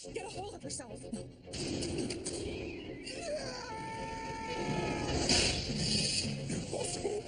Get a hold of yourself. Impossible.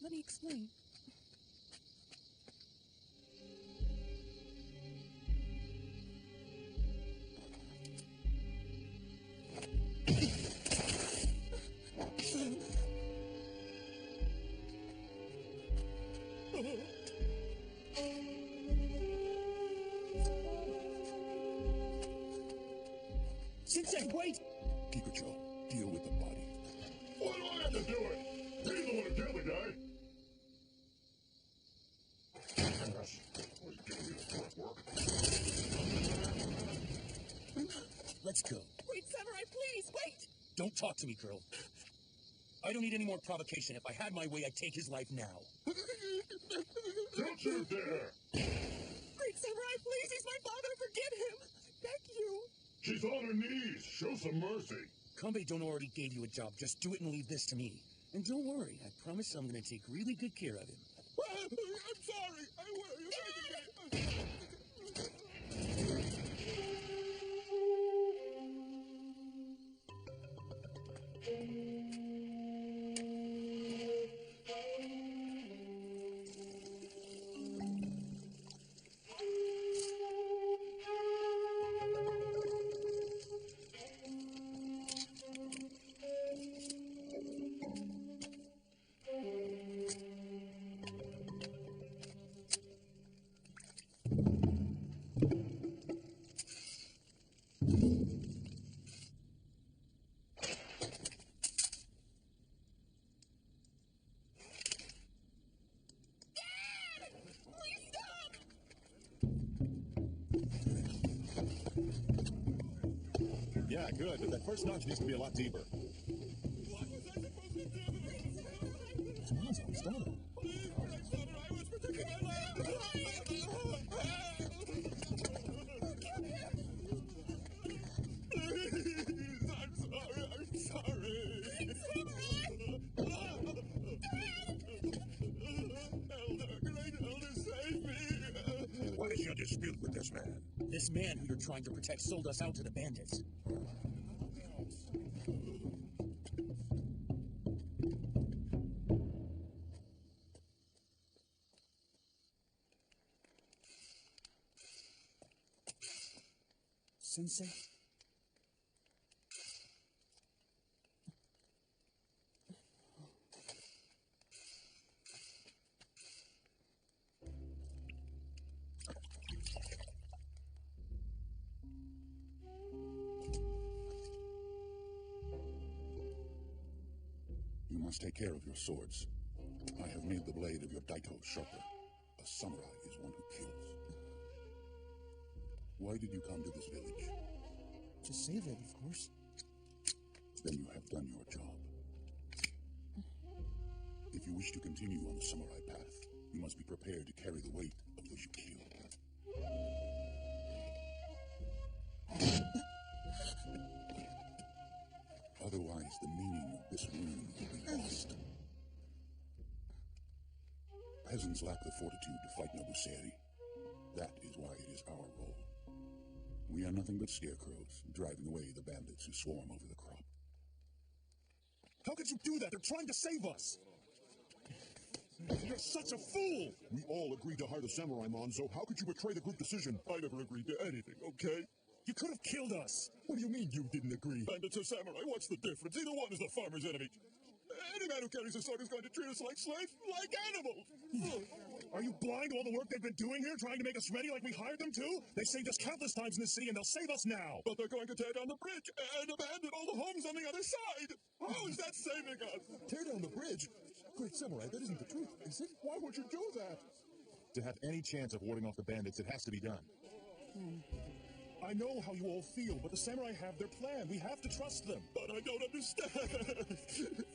Let me explain. Sensei, wait! Kikucho, deal with the body. Why do I have to do it? He's the one who killed the guy. Was giving you the work. Let's go. Wait, Samurai, please, wait! Don't talk to me, girl. I don't need any more provocation. If I had my way, I'd take his life now. Don't you dare! Great Samurai, please, he's my father, forget him! Beg you! She's on her knees. Show some mercy. Kanbei don't already gave you a job. Just do it and leave this to me. And don't worry, I promise I'm gonna take really good care of him. I'm sorry. I will. Yeah, good, but that first notch needs to be a lot deeper. What was I supposed to do? Stop it. Please, Great Samurai, I was protecting my life. Please, I'm sorry. Great Elder, save me. What is your dispute with this man? This man who you're trying to protect sold us out to the bandits. Sensei? You must take care of your swords. I have made the blade of your daito sharper. A samurai is one who kills. Why did you come to this village? To save it, of course. Then you have done your job. If you wish to continue on the samurai path, you must be prepared to carry the weight of those you kill. Otherwise, the meaning of this rune will be lost. Peasants lack the fortitude to fight Nobuseri. That is why it is our role. We are nothing but scarecrows, driving away the bandits who swarm over the crop. How could you do that? They're trying to save us! You're such a fool! We all agreed to hire the samurai, Mon, so how could you betray the group decision? I never agreed to anything, okay? You could have killed us! What do you mean you didn't agree? Bandits or samurai, what's the difference? Either one is the farmer's enemy. Any man who carries a sword is going to treat us like slaves, like animals. Are you blind to all the work they've been doing here, trying to make us ready like we hired them to? They saved us countless times in the city, and they'll save us now. But they're going to tear down the bridge and abandon all the homes on the other side. How is that saving us? Tear down the bridge? Great Samurai, that isn't the truth, is it? Why would you do that? To have any chance of warding off the bandits, it has to be done. I know how you all feel, but the samurai have their plan. We have to trust them. But I don't understand.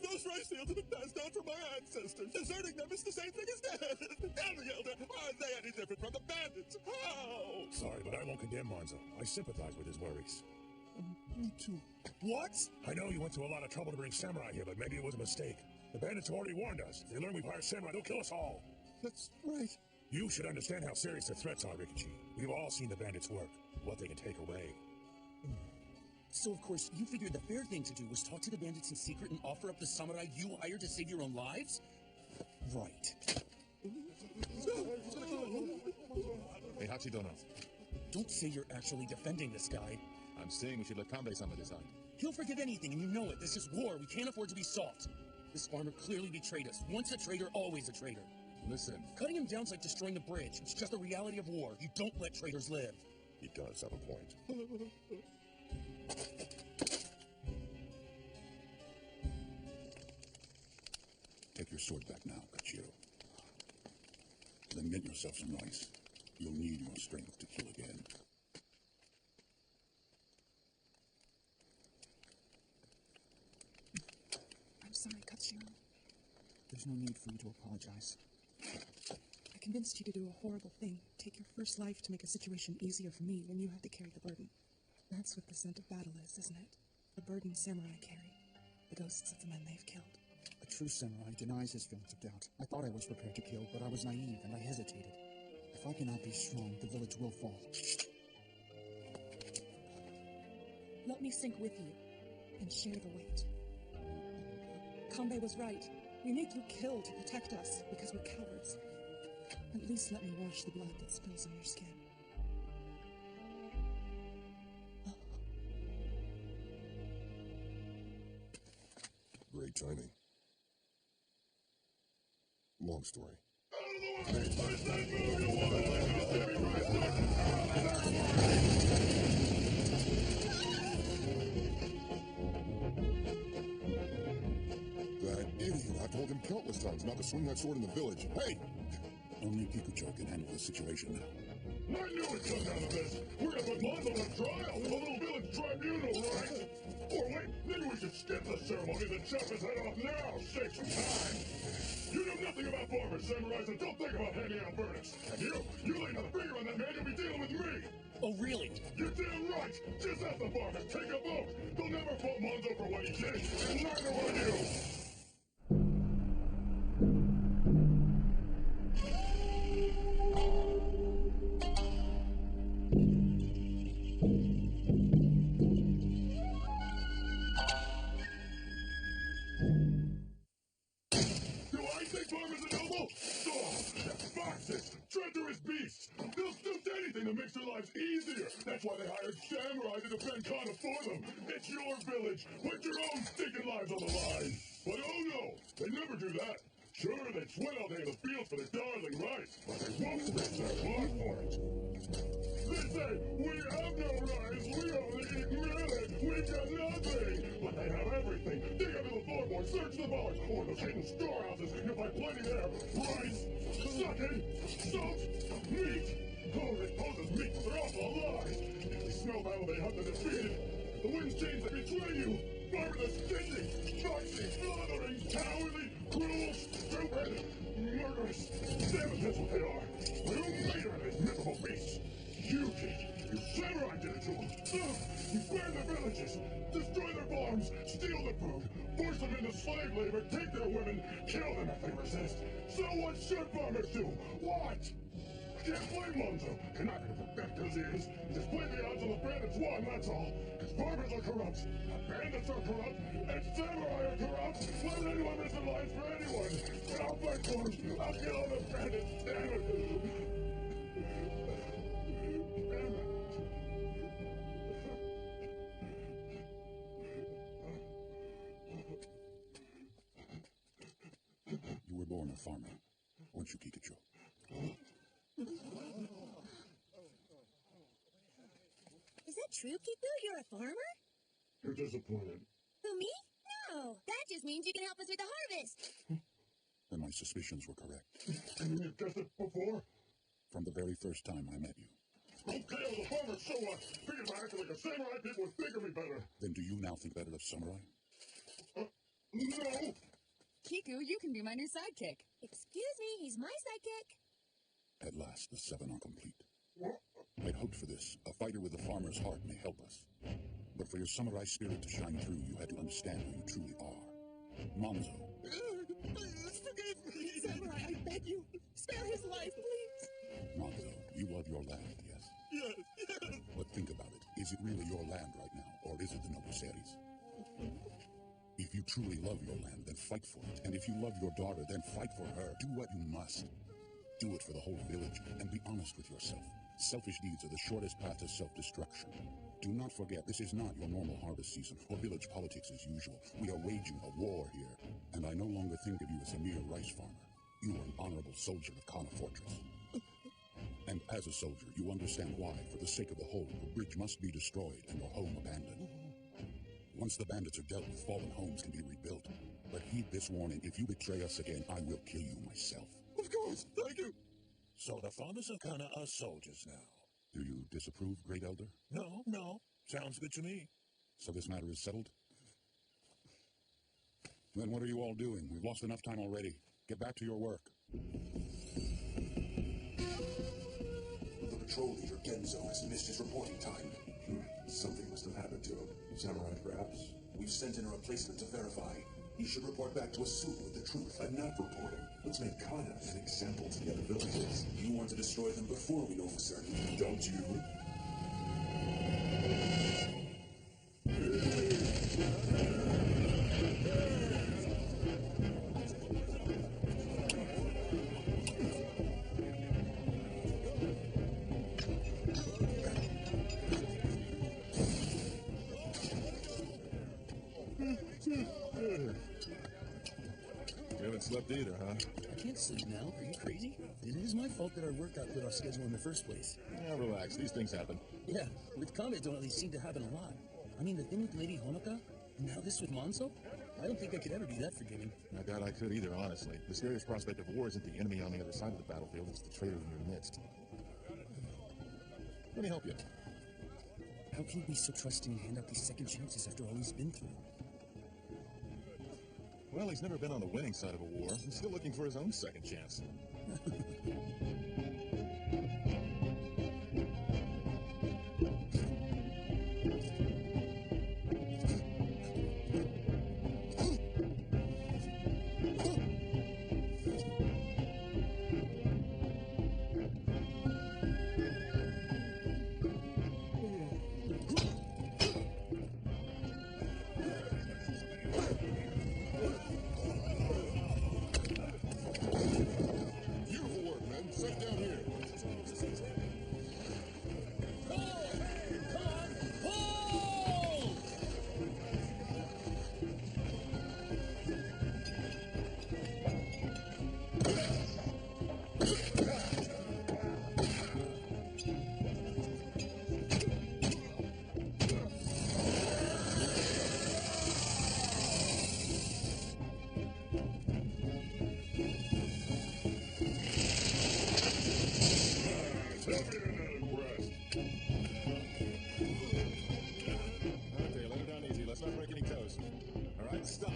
Those rice fields have been passed down from my ancestors. Deserting them is the same thing as death. Tell me, Elder, are they any different from the bandits? How? Sorry, but I won't condemn Monzo. I sympathize with his worries. Me too. What? I know you went to a lot of trouble to bring samurai here, but maybe it was a mistake. The bandits have already warned us. If they learn we've hired samurai, they'll kill us all. That's right. You should understand how serious the threats are, Rikichi. We've all seen the bandits work, what they can take away. So, of course, you figured the fair thing to do was talk to the bandits in secret and offer up the samurai you hired to save your own lives? Right. Hey, Hachidono. Don't say you're actually defending this guy. I'm saying we should let Kanbei-sama decide. He'll forgive anything, and you know it. This is war. We can't afford to be soft. This farmer clearly betrayed us. Once a traitor, always a traitor. Listen. Cutting him down's like destroying the bridge. It's just the reality of war. You don't let traitors live. He does have a point. Take your sword back now, Kachiro. Then get yourself some rice. You'll need your strength to kill again. I'm sorry, Kachiro. There's no need for you to apologize. I convinced you to do a horrible thing. Take your first life to make a situation easier for me when you had to carry the burden. That's what the scent of battle is, isn't it? The burden samurai carry. The ghosts of the men they've killed. A true samurai denies his feelings of doubt. I thought I was prepared to kill, but I was naive and I hesitated. If I cannot be strong, the village will fall. Let me sink with you and share the weight. Kanbei was right. We need you killed to protect us because we're cowards. At least let me wash the blood that spills on your skin. Great timing. Long story. That idiot! I've told him countless times not to swing that sword in the village. Hey! Only Kikucho can handle this situation now. I knew it'd come down to this. We're gonna put Monzo on trial. A little village tribunal, right? Or wait, maybe we should skip the ceremony and chop his head off now. Save some time. You know nothing about farmers, samurais, and don't think about handing out verdicts. And you lay another finger on that man, you'll be dealing with me. Oh, really? You're damn right. Just ask the farmers. Take a vote. They'll never fault Monzo for what he did, and neither will you. Do I think farmers are noble? Oh, they're foxes, treacherous beasts. They'll stoop to anything to make their lives easier. That's why they hired samurai to defend Kana for them. It's your village. Put your own stinking lives on the line. But oh no, they never do that. Sure, they sweat all day in the fields for their darling rice, but they won't risk their blood for it. They say, we have no rice, we only eat millet, we've got nothing. But they have everything. Dig under the floorboards, search the bars, or those hidden storehouses, you'll find plenty there. Rice, sucking, salt, meat. Oh, they pose as meat, but they're also alive. If they smell battle, they hunt the defeated. The winds change, they betray you. Farmers are stingy, foxy, blithering, cowardly, cruel, stupid, murderous. Damn it, that's what they are. But who made her these miserable beasts? You did. Your samurai did it to them. You burn their villages, destroy their farms, steal their food, force them into slave labor, take their women, kill them if they resist. So what should farmers do? What? Can't blame Monzo. You're not going to protect as he is. Just play the odds on the bandits won, that's all. Because farmers are corrupt, the bandits are corrupt, and samurai are corrupt. Why would anyone risk their lives for anyone? And I'll fight for them. I'll kill all the bandits, damn it. Damn it. former farmer. Weren't you, Kikachu? Is that true, Kiku? You're a farmer? You're disappointed. Who, me? No. That just means you can help us with the harvest. Then my suspicions were correct. You mean you guessed it before? From the very first time I met you. Okay, I was a farmer, so what? Figured if I acted like a samurai, people would think of me better. Then do you now think better of samurai? No! Kiku, you can be my new sidekick. Excuse me, he's my sidekick. At last, the 7 are complete. What? I'd hoped for this. A fighter with a farmer's heart may help us. But for your samurai spirit to shine through, you had to understand who you truly are. Monzo. Please forgive me, Samurai, I beg you. Spare his life, please. Monzo, you love your land, yes? Yes. But think about it. Is it really your land right now, or is it the Nobuseri's? If you truly love your land, then fight for it. And if you love your daughter, then fight for her. Do what you must. Do it for the whole village, and be honest with yourself. Selfish deeds are the shortest path to self-destruction. Do not forget, this is not your normal harvest season, or village politics as usual. We are waging a war here, and I no longer think of you as a mere rice farmer. You are an honorable soldier of Kana Fortress. And as a soldier, you understand why, for the sake of the whole, the bridge must be destroyed and your home abandoned. Once the bandits are dealt with, fallen homes can be rebuilt. But heed this warning, if you betray us again, I will kill you myself. Of course, thank you. So the farmers of Kana are soldiers now. Do you disapprove, Great Elder? No. Sounds good to me. So this matter is settled? Then what are you all doing? We've lost enough time already. Get back to your work. The patrol leader, Genzo, has missed his reporting time. Something must have happened to him. Samurai, perhaps? We've sent in a replacement to verify. He should report back to us soon with the truth. I'm not reporting. Let's make Kana an example to the other villages. You want to destroy them before we know for certain. Don't you? You haven't slept either, huh? I can't sleep now. Are you crazy? It is my fault that our work got put off schedule in the first place. Yeah, relax. These things happen. Yeah, with Kame don't these seem to happen a lot. I mean, the thing with Lady Honoka, and now this with Monzo? I don't think I could ever be that forgiving. I doubt I could either, honestly. The scariest prospect of war isn't the enemy on the other side of the battlefield, it's the traitor in your midst. Let me help you. How can you be so trusting and hand out these second chances after all he's been through? Well, he's never been on the winning side of a war. He's still looking for his own second chance. Beautiful work, men. Sit down here. Tell me you're not impressed. Okay, let it down easy. Let's not break any toes. All right, stop.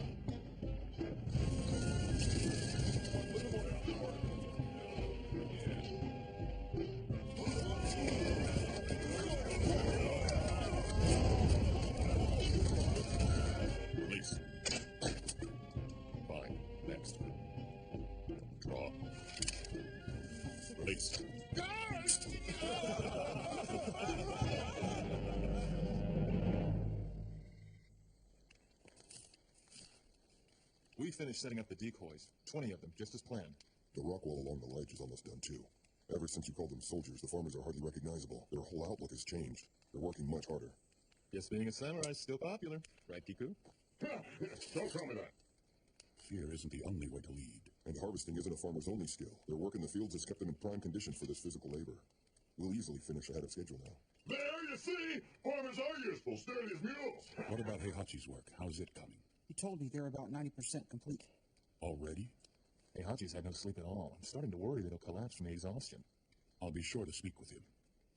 Release. Fine. Next. Draw. Release. We finished setting up the decoys. 20 of them, just as planned. The rock wall along the ledge is almost done, too. Ever since you called them soldiers, the farmers are hardly recognizable. Their whole outlook has changed. They're working much harder. Guess being a samurai is still popular. Right, Kiku? Don't tell me that. Fear isn't the only way to lead. And harvesting isn't a farmer's only skill. Their work in the fields has kept them in prime condition for this physical labor. We'll easily finish ahead of schedule now. There, you see? Farmers are useful. Steer these mules. What about Heihachi's work? How's it coming? He told me they're about 90% complete. Already? Heihachi's had no sleep at all. I'm starting to worry that he'll collapse from the exhaustion. I'll be sure to speak with him.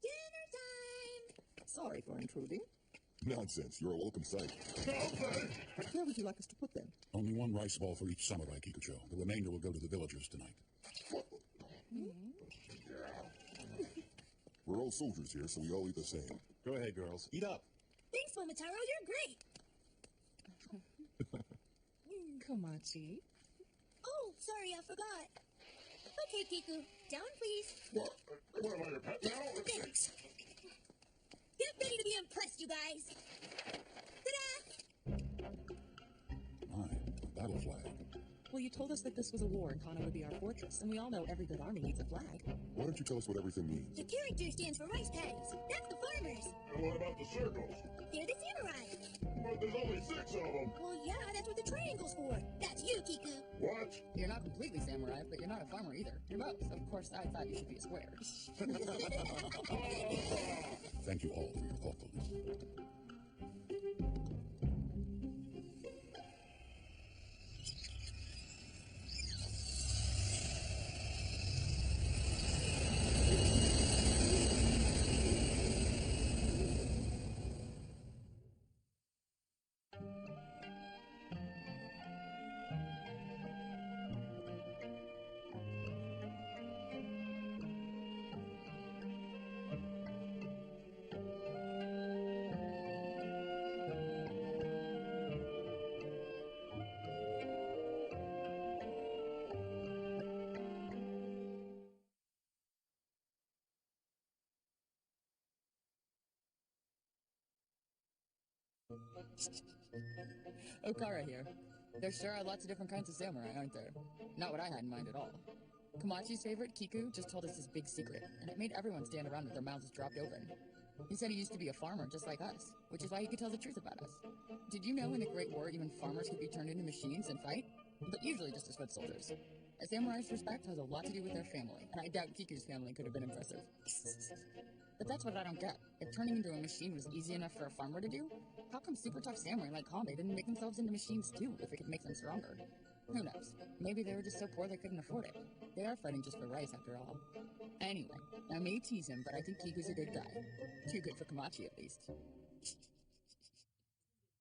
Dinner time! Sorry for intruding. Nonsense. You're a welcome sight. Where would you like us to put them? Only one rice ball for each samurai, Kikucho. The remainder will go to the villagers tonight. We're all soldiers here, so we all eat the same. Go ahead, girls. Eat up. Thanks, Momotaro. You're great. Komachi. Oh, sorry, I forgot. Okay, Kiku. Down, please. What am I, your pet now? Thanks. Get ready to be impressed, you guys. Ta-da! My, a battle flag. Well, you told us that this was a war and Kana would be our fortress, and we all know every good army needs a flag. Why don't you tell us what everything means? The character stands for rice paddies. That's the farmers. And what about the circles? They're the samurai. But there's only 6 of them. Well, yeah, that's what the triangle's for. That's you, Kiku. What? You're not completely samurai, but you're not a farmer either. You're both. Of course, I thought you should be a square. Thank you all for your thoughtfulness. Okara here. There sure are lots of different kinds of samurai, aren't there? Not what I had in mind at all. Komachi's favorite, Kiku, just told us his big secret, and it made everyone stand around with their mouths dropped open. He said he used to be a farmer just like us, which is why he could tell the truth about us. Did you know in the Great War even farmers could be turned into machines and fight? But usually just as foot soldiers. A samurai's respect has a lot to do with their family, and I doubt Kiku's family could have been impressive. But that's what I don't get. If turning into a machine was easy enough for a farmer to do, how come super tough samurai like Kanbei didn't make themselves into machines too, if it could make them stronger? Who knows? Maybe they were just so poor they couldn't afford it. They are fighting just for rice after all. Anyway, I may tease him, but I think Kiku's a good guy. Too good for Komachi, at least.